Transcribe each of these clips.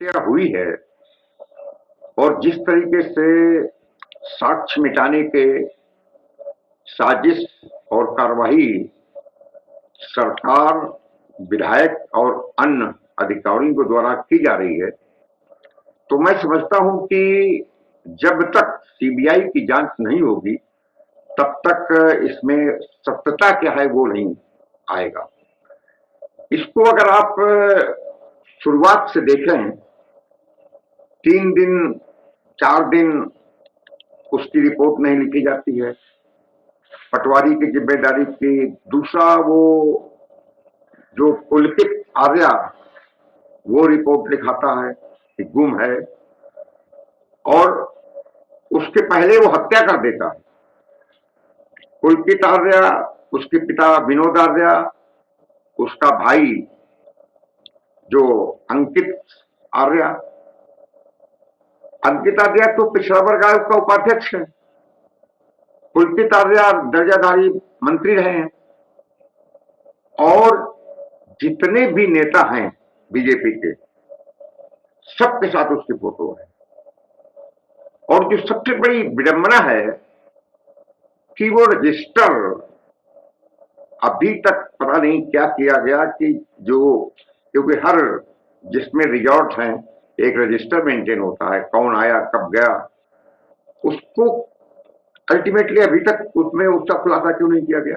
हत्या हुई है और जिस तरीके से साक्ष्य मिटाने के साजिश और कार्रवाई सरकार, विधायक और अन्य अधिकारियों के द्वारा की जा रही है, तो मैं समझता हूं कि जब तक सीबीआई की जांच नहीं होगी तब तक इसमें सत्यता क्या है वो नहीं आएगा। इसको अगर आप शुरुआत से देखें, 3 दिन 4 दिन उसकी रिपोर्ट नहीं लिखी जाती है, पटवारी की जिम्मेदारी की। दूसरा, वो जो पुलकित आर्या वो रिपोर्ट लिखाता है कि गुम है, और उसके पहले वो हत्या कर देता है। पुलकित आर्या, उसके पिता विनोद आर्या, उसका भाई जो अंकित आर्या। अंकित आर्या तो पिछड़ा वर्ग आयोग का उपाध्यक्ष है। पुलकित आर्या दर्जाधारी मंत्री रहे हैं, और जितने भी नेता हैं बीजेपी के, सबके साथ उसकी फोटो है। और जो सबसे बड़ी विडंबना है कि वो रजिस्टर अभी तक पता नहीं क्या किया गया कि जो, क्योंकि हर जिसमें रिजॉर्ट हैं एक रजिस्टर मेंटेन होता है, कौन आया कब गया, उसको अल्टीमेटली अभी तक उसमें उसका खुलासा क्यों नहीं किया गया।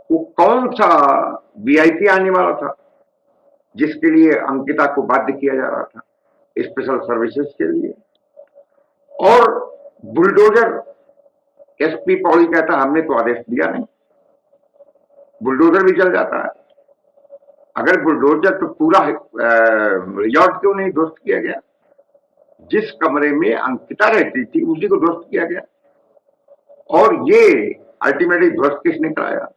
वो कौन सा वीआईपी आने वाला था जिसके लिए अंकिता को बाध्य किया जा रहा था स्पेशल सर्विसेज के लिए। और बुलडोजर, एसपी पौड़ी कहता हमने तो आदेश दिया नहीं, बुलडोजर भी चल जाता है। अगर बुलडोजर तो पूरा रिजॉर्ट क्यों नहीं ध्वस्त किया गया? जिस कमरे में अंकिता रहती थी उसी को ध्वस्त किया गया, और ये अल्टीमेटली ध्वस्त किसने कराया?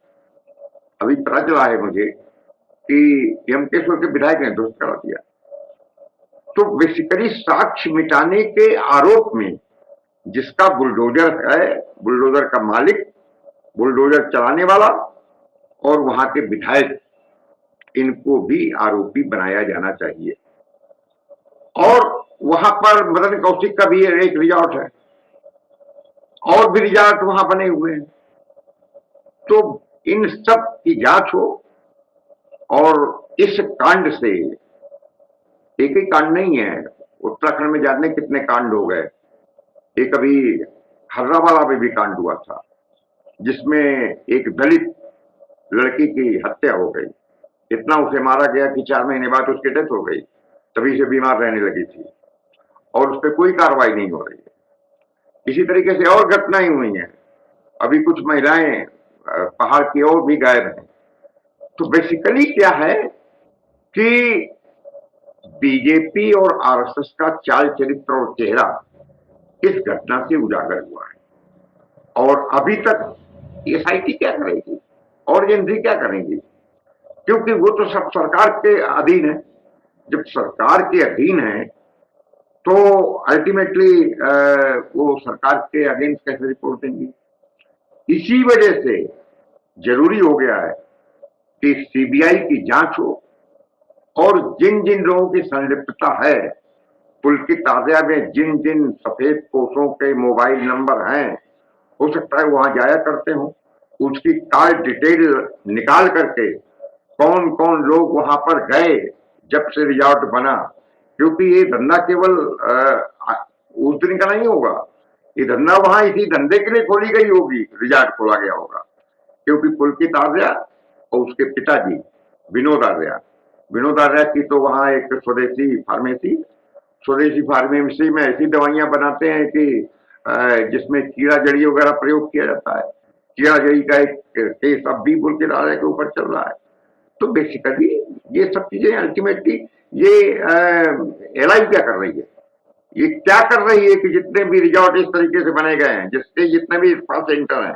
अभी पता चला है मुझे कि यमकेश्वर के विधायक ने ध्वस्त करा दिया। तो बेसिकली साक्ष्य मिटाने के आरोप में जिसका बुलडोजर है, बुलडोजर का मालिक, बुलडोजर चलाने वाला और वहां के विधायक, इनको भी आरोपी बनाया जाना चाहिए। और वहां पर मदन कौशिक का भी एक रिजॉर्ट है, और भी रिजॉर्ट वहां बने हुए हैं। तो इन सब की जांच हो, और इस कांड से, एक ही कांड नहीं है, उत्तराखंड में जाने कितने कांड हो गए। एक अभी हर्रावाला में भी कांड हुआ था जिसमें एक दलित लड़की की हत्या हो गई। इतना उसे मारा गया कि 4 महीने बाद उसकी डेथ हो गई, तभी से बीमार रहने लगी थी, और उस पर कोई कार्रवाई नहीं हो रही है। इसी तरीके से और घटनाएं हुई हैं। अभी कुछ महिलाएं पहाड़ की ओर भी गायब हैं। तो बेसिकली क्या है कि बीजेपी और आरएसएस का चाल चरित्र और चेहरा इस घटना से उजागर हुआ है। और अभी तक एसआईटी क्या करेगी और एजेंसी क्या करेंगी? क्योंकि वो तो सब सरकार के अधीन है। जब सरकार के अधीन है तो अल्टीमेटली वो सरकार के अगेंस्ट कैसे रिपोर्ट देंगी? इसी वजह से जरूरी हो गया है कि सीबीआई की जांच हो, और जिन जिन लोगों की संलिप्तता है, पुलकित आर्या में जिन जिन सफेद पोषों के मोबाइल नंबर हैं, हो सकता है वहां जाया करते हो, उसकी कार्ड डिटेल निकाल करके कौन कौन लोग वहां पर गए जब से रिजॉर्ट बना। क्योंकि ये धंधा केवल उस दिन का नहीं होगा, ये धंधा वहां इसी धंधे के लिए खोली गई होगी, रिजॉर्ट खोला गया होगा। क्योंकि पुलकित आर्या और उसके पिताजी विनोद आर्या, विनोद आर्या की तो वहां एक स्वदेशी फार्मेसी में ऐसी दवाइयां बनाते हैं कि जिसमें कीड़ा जड़ी वगैरह प्रयोग किया जाता है। कीड़ा जड़ी का एक केस अब भी पुलकित आर्या के ऊपर चल रहा है। तो बेसिकली ये सब चीजें अल्टीमेटली, ये एलआई क्या कर रही है, ये क्या कर रही है कि जितने भी रिजॉर्ट इस तरीके से बने गए हैं, जिसके जितने भी स्पा सेंटर हैं,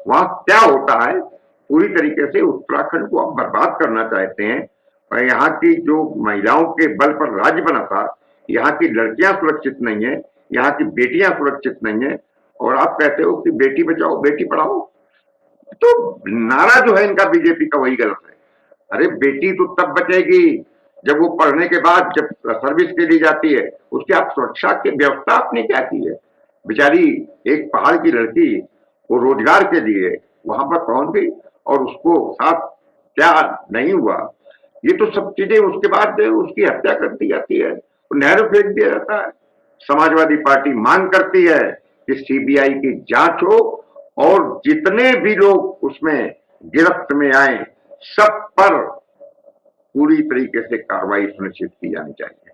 वहां क्या होता है? पूरी तरीके से उत्तराखंड को आप बर्बाद करना चाहते हैं। और यहाँ की जो महिलाओं के बल पर राज्य बना था, यहाँ की लड़कियां सुरक्षित नहीं है, यहाँ की बेटियां सुरक्षित नहीं है, और आप कहते हो कि बेटी बचाओ बेटी पढ़ाओ। तो नारा जो है इनका बीजेपी का वही गलत है। अरे बेटी तो तब बचेगी जब वो पढ़ने के बाद जब सर्विस के लिए जाती है, उसकी आप सुरक्षा की व्यवस्था आपने क्या की है? बेचारी एक पहाड़ की लड़की, वो रोजगार के लिए वहां पर पहुंच गई और उसको साथ क्या नहीं हुआ, ये तो सब चीजें उसके बाद उसकी हत्या कर दी जाती है, नहर में फेंक दिया जाता है। समाजवादी पार्टी मांग करती है कि सीबीआई की जांच हो और जितने भी लोग उसमें गिरफ्त में आए सब पर पूरी तरीके से कार्रवाई सुनिश्चित की जानी चाहिए।